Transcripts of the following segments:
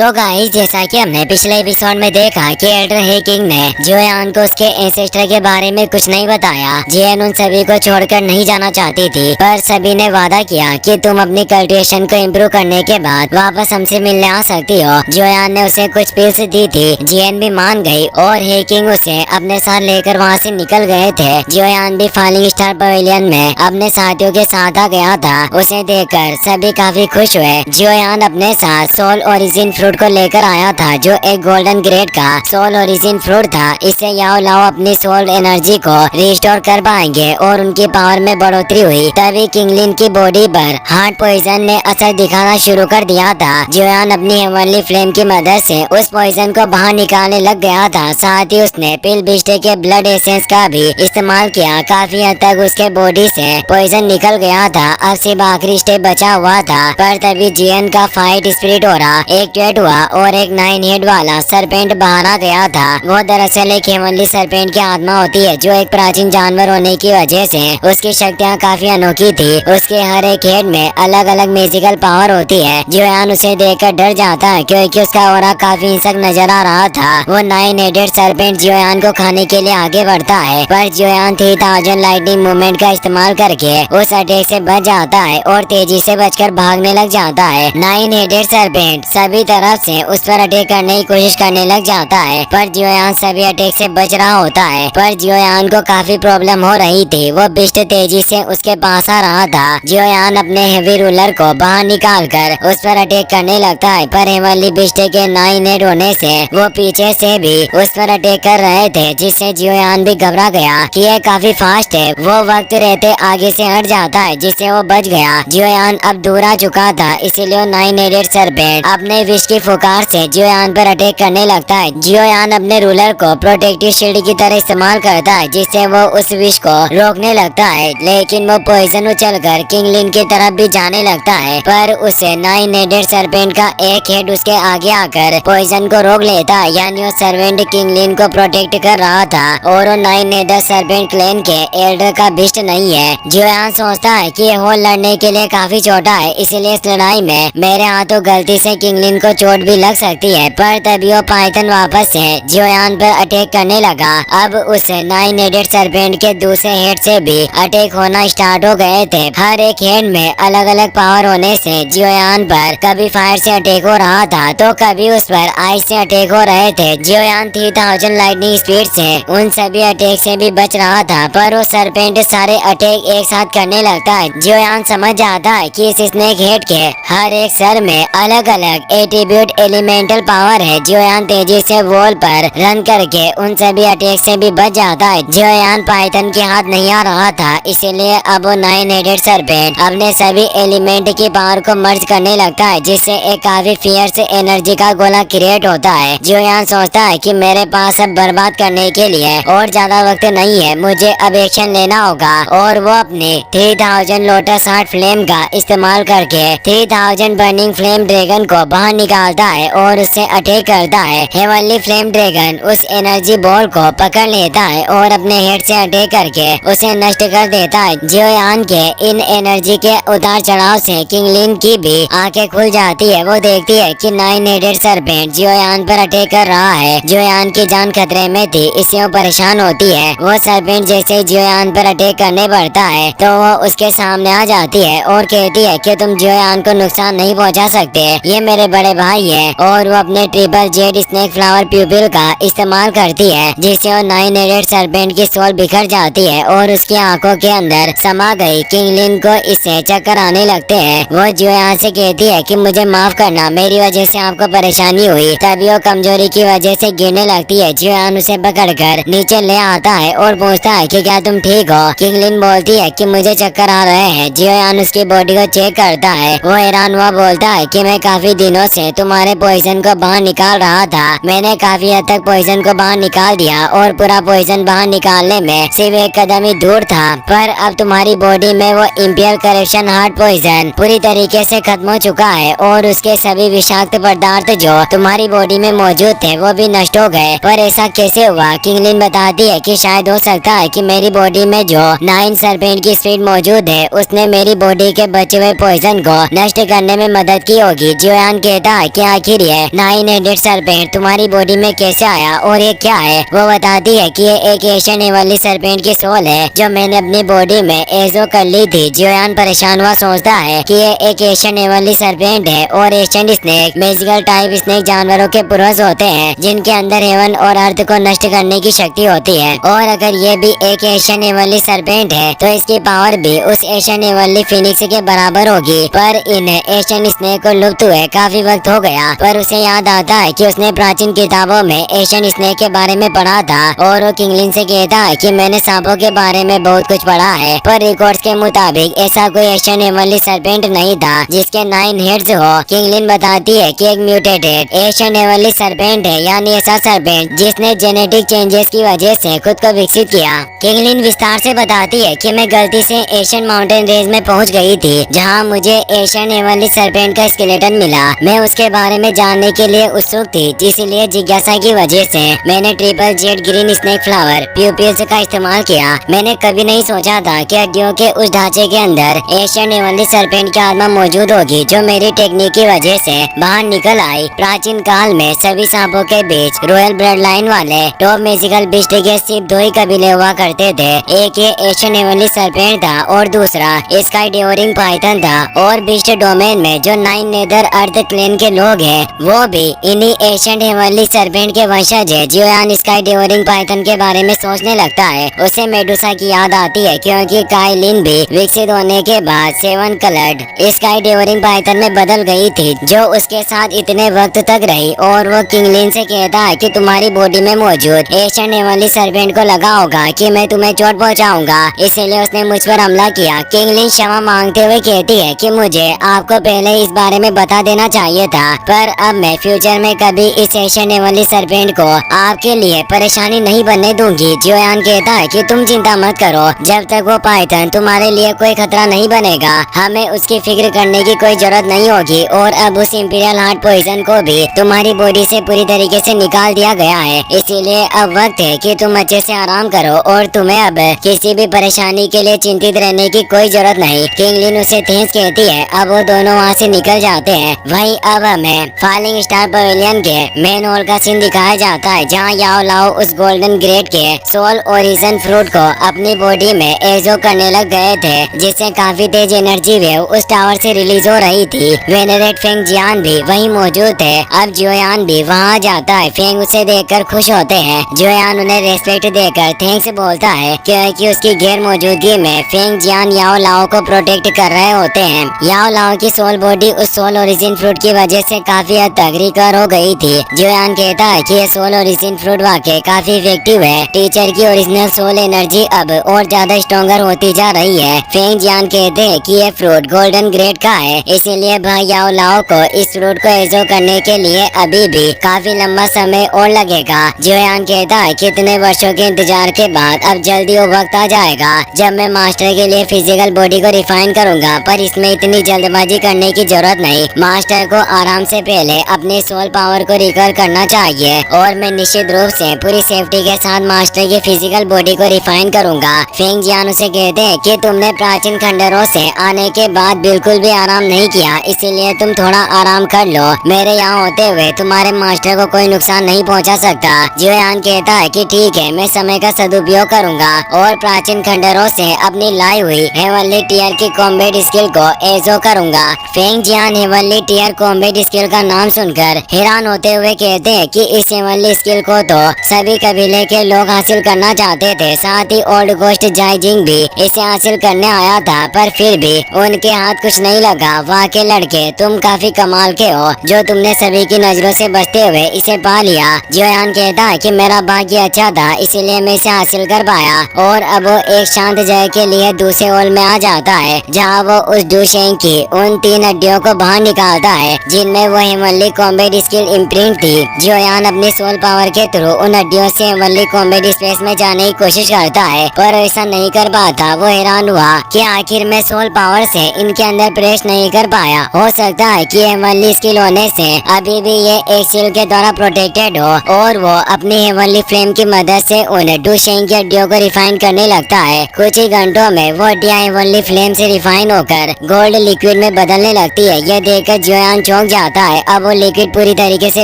तो गाइस, जैसा कि हमने पिछले एपिसोड में देखा कि एल्डर हे किंग ने जोयान को उसके एंसेस्टर के बारे में कुछ नहीं बताया। जियन उन सभी को छोड़कर नहीं जाना चाहती थी, पर सभी ने वादा किया कि तुम अपनी कल्टिवेशन को इम्प्रूव करने के बाद वापस हमसे मिलने आ सकती हो। जोयान ने उसे कुछ पिल्स दी थी, जियन भी मान गई और हे किंग उसे अपने साथ लेकर वहाँ से निकल गए थे। जोयान भी फॉलिंग स्टार पवेलियन में अपने साथियों के साथ आ गया था। उसे देखकर सभी काफी खुश हुए। जोयान अपने साथ सोल ओरिजिन फ्रूट को लेकर आया था, जो एक गोल्डन ग्रेड का सोल ओरिजिन फ्रूट था। इससे याओ लाओ अपनी सोल एनर्जी को रिस्टोर कर पाएंगे और उनकी पावर में बढ़ोतरी हुई। तभी किंगलिन की बॉडी पर हार्ट पॉइजन ने असर दिखाना शुरू कर दिया था। जोयान अपनी हेवनली फ्लेम की मदद से उस पॉइजन को बाहर निकालने लग गया था। साथ ही उसने पिल बिस्टे के ब्लड एसेंस का भी इस्तेमाल किया। काफी हद तक उसके बॉडी से पॉइजन निकल गया था। अब सिर्फ आखिरी स्टेप बचा हुआ था, पर तभी जियन का फाइट स्पिरिट हो रहा एक्टिवेट हुआ और एक 9 हेड वाला सरपेंट बाहर आ गया था। वो दरअसल एक हेवनली सरपेंट की आत्मा होती है, जो एक प्राचीन जानवर होने की वजह से उसकी शक्तियाँ काफी अनोखी थी। उसके हर एक हेड में अलग अलग मैजिकल पावर होती है। जोयान उसे देखकर डर जाता है, क्योंकि उसका ऑरा काफी हिंसक नजर आ रहा था। वो 9 हेडेड सरपेंट जोयान को खाने के लिए आगे बढ़ता है, पर जोयान 3000 लाइटनिंग मूवमेंट का इस्तेमाल करके उस अटैक से बच जाता है और तेजी से बचकर भागने लग जाता है। 9 हेडेड सरपेंट सभी तरफ से उस पर अटैक करने की कोशिश करने लग जाता है, पर जोयान सभी अटैक से बच रहा होता है। पर जोयान को काफी प्रॉब्लम हो रही थी। वो बिस्ट तेजी से उसके पास आ रहा था। जोयान अपने हेवी रूलर को बाहर निकालकर उस पर अटैक करने लगता है, पर हेवनली बिस्ट के 9 हेड होने से वो पीछे से भी उस पर अटैक कर रहे थे, जिससे जोयान भी घबरा गया कि ये काफी फास्ट है। वो वक्त रहते आगे से हट जाता है, जिससे वो बच गया। जोयान अब दूर आ चुका था, इसीलिए 9 हेडेड सरपेंट अपने विश की फुकार से जोयान पर अटैक करने लगता है। जोयान अपने रूलर को प्रोटेक्टिव शील्ड की तरह इस्तेमाल करता है, जिससे वो उस विश को रोकने लगता है। लेकिन वो पॉइजन उछलकर किंगलिन की तरफ भी जाने लगता है, पर उसे 9 हेडेड सरपेंट का एक हेड उसके आगे आकर पॉइजन को रोक लेता है। यानी वो सर्वेंट किंगलिन को प्रोटेक्ट कर रहा था और वो 9 हेडेड सरपेंट क्लैन के एल्डर का बिस्ट नहीं है। जोयान सोचता है कि ये होल लड़ने के लिए काफी छोटा है, इसलिए इस लड़ाई में मेरे हाथों गलती से किंगलिन को चोट भी लग सकती है। पर तभी वो पाइथन वापस से जोयान पर अटैक करने लगा। अब उस 9 हेडेड सरपेंट के दूसरे हेड से भी अटैक होना स्टार्ट हो गए थे। हर एक हेड में अलग अलग पावर होने से जोयान पर कभी फायर से अटैक हो रहा था, तो कभी उस पर आइस से अटैक हो रहे थे। जोयान 3000 लाइटनिंग स्पीड से उन सभी अटैक से भी बच रहा था, पर वो सरपेंट सारे अटैक एक साथ करने लगता है। जोयान समझ जाता है कि इस स्नेक हेड के हर एक सर में अलग अलग एट्रीब्यूट एलिमेंटल पावर है। जोयान तेजी से वॉल पर रन करके उन सभी अटैक से भी बच जाता है। जोयान पाइथन के हाथ नहीं आ रहा था, इसीलिए अब वो 9 हेडेड सरपेंट अपने सभी एलिमेंट की पावर को मर्ज करने लगता है, जिससे एक काफी फियर्स एनर्जी का गोला क्रिएट होता है। जोयान सोचता है कि मेरे पास अब बर्बाद करने के लिए और ज्यादा वक्त नहीं है, मुझे अब एक्शन लेना होगा। और वो अपने 3000 लोटस हार्ट फ्लेम का इस्तेमाल करके 3000 बर्निंग फ्लेम ड्रैगन को बाहर निकालता है और उससे अटैक करता है। हेवनली फ्लेम ड्रैगन उस एनर्जी बॉल को पकड़ लेता है और अपने हेड से अटैक करके उसे नष्ट कर देता है। जोयान के इन एनर्जी के उतार चढ़ाव से किंगलिन की भी आंखें खुल जाती है। वो देखती है कि 9 हेडेड सरपेंट जोयान पर अटैक कर रहा है। जोयान की जान खतरे में थी, इससे वो परेशान होती है। वो सरपेंट जैसे जोयान पर अटैक करने बढ़ता है, तो वो उसके सामने आ जाती है और कहती है कि तुम जोयान को नुकसान नहीं पहुंचा सकते, ये मेरे बड़े भाई है। और वो अपने ट्रिपल जेड स्नेक फ्लावर प्यूपिल का इस्तेमाल करती है, जिससे वो 9 हेडेड सरपेंट की सोल बिखर जाती है और उसकी आंखों के अंदर समा गई। किंगलिन को इससे चक्कर आने लगते हैं। वो जोयान से कहती है कि मुझे माफ करना, मेरी वजह से आपको परेशानी हुई। तभी वो कमजोरी की वजह से गिरने लगती है। जोयान उसे पकड़कर नीचे ले आता है और पूछता है कि क्या तुम ठीक हो। किंगलिन बोलती है कि मुझे चक्कर आ रहे हैं। जोयान उसकी बॉडी को चेक करता है। वो हैरान हुआ बोलता है कि मैं काफी दिनों से तुम्हारे पॉइजन को बाहर निकाल रहा था। मैंने काफी हद तक पॉइजन को बाहर निकाल दिया और पूरा पॉइजन बाहर निकालने में सिर्फ एक कदम ही दूर था, पर अब तुम्हारी बॉडी में वो इंपियर करप्शन हार्ट पॉइजन पूरी तरीके से खत्म हो चुका है और उसके सभी विषाक्त पदार्थ जो तुम्हारी बॉडी में मौजूद थे वो भी नष्ट हो गए। पर ऐसा कैसे हुआ? किंगलिन बताती है कि शायद हो सकता है कि मेरी बॉडी में जो 9 सरपेंट की स्पीड मौजूद है, उसने मेरी बॉडी के बचे हुए पॉइजन को नष्ट करने में मदद की होगी। जोयान कहता है कि आखिर ये 9 हेडेड सरपेंट तुम्हारी बॉडी में कैसे आया और ये क्या है। वो बताती है कि ये एक एशियन एवनली सरपेंट की सोल है जो मैंने अपनी बॉडी में एजो कर ली थी। जोयान परेशान हुआ सोचता है कि ये एक एशियन एवनली सरपेंट है और Asian snake magical type snake जानवरों के पूर्वज होते हैं जिनके अंदर हेवन और अर्थ को नष्ट करने की शक्ति होती है। और अगर ये भी एक एशियन एवनली सरपेंट है तो इसकी पावर भी उस एशियन एवनली फिनिक्स के बराबर होगी। पर इन एशियन स्नेक को लुप्त हुए काफी वक्त हो गया, पर उसे याद आता है कि उसने प्राचीन किताबों में एशियन स्नेक के बारे में पढ़ा था और वो किंगलिन से कहता है कि मैंने सांपों के बारे में बहुत कुछ पढ़ा है, पर रिकॉर्ड्स के मुताबिक ऐसा कोई एशियन एवनली सरपेंट नहीं था जिसके 9 हेड्स हो। किंगलिन बताती है कि एक म्यूटेटेड एशियन एवनली सरपेंट है, यानी ऐसा सरपेंट जिसने जेनेटिक चेंजेस की वजह से खुद को विकसित किया। किंगलिन विस्तार से बताती है कि मैं गलती से एशियन माउंटेन रेंज में पहुंच गई थी जहां मुझे एशियन एवनली सरपेंट का स्केलेटन मिला। मैं उसके बारे में जानने के लिए उत्सुक थी, इसीलिए जिज्ञासा की वजह से मैंने triple Z green snake flower pupils का इस्तेमाल किया। मैंने कभी नहीं सोचा था कि हड्डियों के उस ढांचे के अंदर एशियन एवनली सरपेंट की आत्मा मौजूद होगी जो मेरी टेक्निक की वजह से बाहर निकल आई। प्राचीन काल में सभी सांपों के बीच रॉयल ब्लड लाइन वाले टॉप मैजिकल बीस्ट के सिर्फ 2 ही कबीले हुआ करते थे। एक ये एशियन एवनली सरपेंट था और दूसरा स्काई डेवरिंग पाइथन था। और बीस्ट डोमेन में जो 9 नेदर अर्थ क्लेन के लोग हैं वो भी इन्हीं एशियन एवनली सरपेंट के वंशज है। जोयान स्काई डेवरिंग पाइथन के बारे में सोचने लगता है। उसे मेडुसा की याद आती है क्योंकि काइलिन भी विकसित होने के बाद 7 कलर्ड स्काई डेवरिंग पाइथन में बदल गई थी जो उसके साथ इतने वक्त तक रही। और वो किंगलिन से कहता है कि तुम्हारी बॉडी में मौजूद एशियन एवनली सरपेंट को लगा होगा कि मैं तुम्हें चोट पहुंचाऊंगा, इसीलिए उसने मुझ पर हमला किया। किंगलिन क्षमा मांगते हुए कहती है कि मुझे आपको पहले इस बारे में बता देना चाहिए था, पर अब मैं फ्यूचर में कभी इस एशियन एवनली सरपेंट को आपके लिए परेशानी नहीं बनने दूंगी। जोयान कहता है कि तुम चिंता मत करो, जब तक वो पाइथन तुम्हारे लिए कोई खतरा नहीं बनेगा हमें उसकी फिक्र करने की कोई जरूरत नहीं होगी। और अब उस इंपीरियल हार्ट पॉइजन को भी तुम्हारी बॉडी से पूरी तरीके से निकाल दिया गया है, इसीलिए अब वक्त है कि तुम अच्छे से आराम करो और तुम्हें अब किसी भी परेशानी के लिए चिंतित रहने की कोई जरूरत नहीं। किंगलिन उसे थैंक्स कहती है। अब वो दोनों वहाँ से निकल जाते हैं। वहीं अब हमें फॉलिंग स्टार पवेलियन के मेन हॉल का सीन दिखाया जाता है जहाँ याओ लाओ उस गोल्डन ग्रेड के सोल ओरिजिन फ्रूट को अपनी बॉडी में एजो करने लग गए थे, जिससे काफी तेज एनर्जी वेव उस टावर से रिलीज हो रही थी। वेनेरेट फेंग जियान भी वहीं मौजूद थे। अब जोयान भी वहाँ जाता है। फेंग उसे देखकर खुश होते हैं। जोयान उन्हें रेस्पेक्ट देकर थैंक्स बोलता है क्योंकि उसकी गैर मौजूदगी में फेंग जियान याओ लाओ को प्रोटेक्ट कर रहे होते हैं। याओ लाओ की सोल बॉडी उस सोल ओरिजिन फ्रूट की वजह से काफी हद तक रिकवर हो गई थी। जोयान कहता है कि ये सोल ओरिजिन फ्रूट वाकई काफी इफेक्टिव है। टीचर की ओरिजिनल सोल एनर्जी अब और ज्यादा स्ट्रॉन्गर होती जा रही है। फेंग जियान कहते हैं कि ये फ्रूट गोल्डन ग्रेड का है, इसीलिए भाई याओ लाओ को इस फ्रूट को एजो करने के लिए अभी भी काफी लंबा समय और लगेगा। जोयान कहता है कितने वर्षों के इंतजार के बाद अब जल्दी वो वक्त आ जाएगा जब मैं मास्टर के लिए फिजिकल बॉडी को रिफाइन करूंगा, पर इसमें इतनी जल्दबाजी करने की जरूरत नहीं। मास्टर को आराम से पहले अपने सोल पावर को रिकवर करना चाहिए और मैं निश्चित रूप से पूरी सेफ्टी के साथ मास्टर की फिजिकल बॉडी को रिफाइन करूंगा। फेंग जियान उसे कहते हैं कि तुमने प्राचीन खंडरों से आने के बाद बिल्कुल भी आराम नहीं किया, इसीलिए तुम थोड़ा आराम कर लो। मेरे यहाँ होते हुए तुम्हारे मास्टर को कोई नुकसान नहीं पहुँचा सकता। जोयान कहता है कि ठीक है, मैं समय का सदुपयोग करूंगा और प्राचीन खंडरों से अपनी लाई हुई हेवनली टीयर की कॉम्बैट स्किल को एजो करूंगा। फेंग जियान हेवनली टीयर कॉम्बैट स्किल का नाम सुनकर हैरान होते हुए कहते हैं कि इस हेवनली स्किल को तो सभी कबीले के लोग हासिल करना चाहते थे, साथ ही ओल्ड गोस्ट जाइजिंग भी इसे हासिल करने आया था, पर फिर भी उनके हाथ कुछ नहीं लगा। वाह के लड़के, तुम काफी कमाल के हो जो तुमने सभी की नजरों से बचते हुए इसे पा लिया। जोयान कहता है कि मेरा भाग्य अच्छा था, इसीलिए मैं इसे हासिल कर पाया। और अब वो एक शांत जगह के लिए दूसरे हॉल में आ जाता है जहाँ वो उस डूशेंग की उन 3 हड्डियों को बाहर निकालता है जिनमें वो हेवनली कॉम्बैट स्किल इम्प्रिंट थी। जोयान अपनी सोल पावर के थ्रू उन हड्डियों से हेवनली कॉम्बैट स्पेस में जाने की कोशिश करता है, पर ऐसा नहीं कर पाता। वो हैरान हुआ कि आखिर में सोल पावर से इनके अंदर प्रवेश नहीं कर पाया। हो सकता है कि हेवनली स्किल होने से अभी भी ये एक शील्ड के द्वारा प्रोटेक्टेड हो और वो अपनी हेवनली फ्लेम की मदद से उन डूशेंग की हड्डियों को रिफाइन करने लगता है। कुछ ही घंटों में वो हड्डियां हेवनली फ्लेम से रिफाइन होकर गोल्ड लिक्विड में बदलने लगती है। यह देखकर जोयान चौंक जाता है। अब वो लिक्विड पूरी तरीके से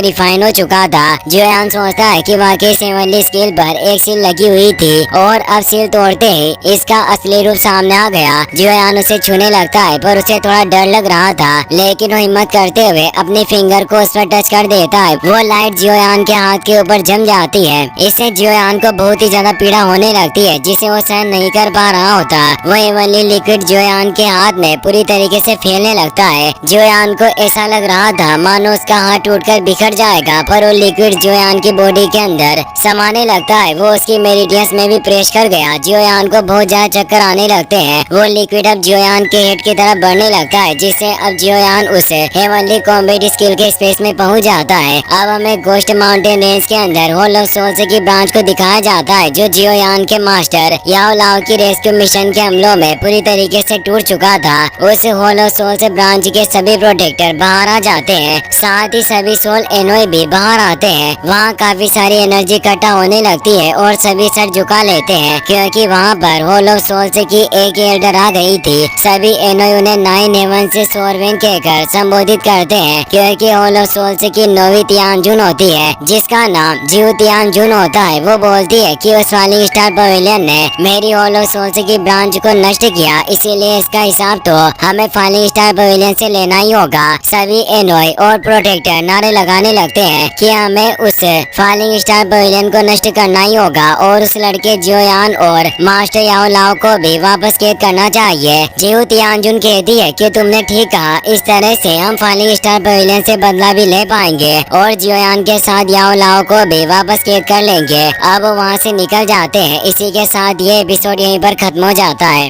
रिफाइन हो चुका था। जियोयान सोचता है कि वाकई सेवनली स्केल पर एक सील लगी हुई थी और अब सील तोड़ते ही इसका असली रूप सामने आ गया। जियोयान उसे छूने लगता है पर उसे थोड़ा डर लग रहा था, लेकिन वो हिम्मत करते हुए अपनी फिंगर को उस पर टच कर देता है। वो लाइट जियोयान के हाथ के ऊपर जम जाती है। इससे जियोयान को बहुत ही ज्यादा पीड़ा होने लगती है जिसे वो सहन नहीं कर पा रहा होता। वो हेवनली लिक्विड जियोयान के हाथ में पूरी तरीके से फैलने लगता है। जियोयान को ऐसा लग रहा था मानो उसका हाथ टूटकर बिखर जाएगा, पर वो लिक्विड जियोयान की बॉडी के अंदर समाने लगता है। वो उसकी मेरिडियंस में भी प्रेस कर गया। जियोयान को बहुत ज्यादा चक्कर आने लगते हैं। वो लिक्विड अब जियोयान के हेड की तरफ बढ़ने लगता है, जिससे अब जियोयान उस हेवनली कॉम्बैट स्किल के स्पेस में पहुंच जाता है। अब हमें गोस्ट माउंटेन रेंज के अंदर हॉल ऑफ सोल्स की ब्रांच को दिखाया जाता है, जो जियोयान के मास्टर याओ लाओ की रेस्क्यू मिशन के हमलों में पूरी तरीके से टूट चुका था। उस हॉल ऑफ सोल्स ब्रांच के सभी प्रोटेक्टर बाहर आ जाते हैं, साथ ही सभी सोल एनोई भी बाहर आते हैं। वहाँ काफी सारी एनर्जी इकट्ठा होने लगती है और सभी सर झुका लेते हैं, क्योंकि वहाँ पर हॉल ऑफ सोल्स की एक एल्डर आ गई थी। सभी एनोई उन्हें 9 हेवन से सोरवेन कहकर संबोधित करते हैं, क्योंकि हॉल ऑफ सोल्स की 9वीं तियानजुन होती है, जिसका नाम जियो तियानजुन होता है। वो बोलती है कि उस फालिंग स्टार पवेलियन ने मेरी हॉल ऑफ सोल्स की ब्रांच को नष्ट किया, इसीलिए इसका हिसाब तो हमें फालिंग स्टार पवेलियन से लेना ही होगा। सभी एनोई और प्रोटेक्टर नारे लगाने लगते हैं कि हमें उस फालिंग स्टार पवेलियन को नष्ट करना ही होगा और उस लड़के जियोयान और मास्टर याओ लाओ को भी वापस कैद करना चाहिए। जियो तियानजुन कहती है कि तुमने ठीक कहा, इस तरह से हम फालिंग स्टार पवेलियन से बदला भी ले पाएंगे और जियोयान के साथ याओ लाओ को भी वापस कैद कर लेंगे। अब वहाँ से निकल जाते हैं। इसी के साथ ये एपिसोड यहीं पर खत्म हो जाता है।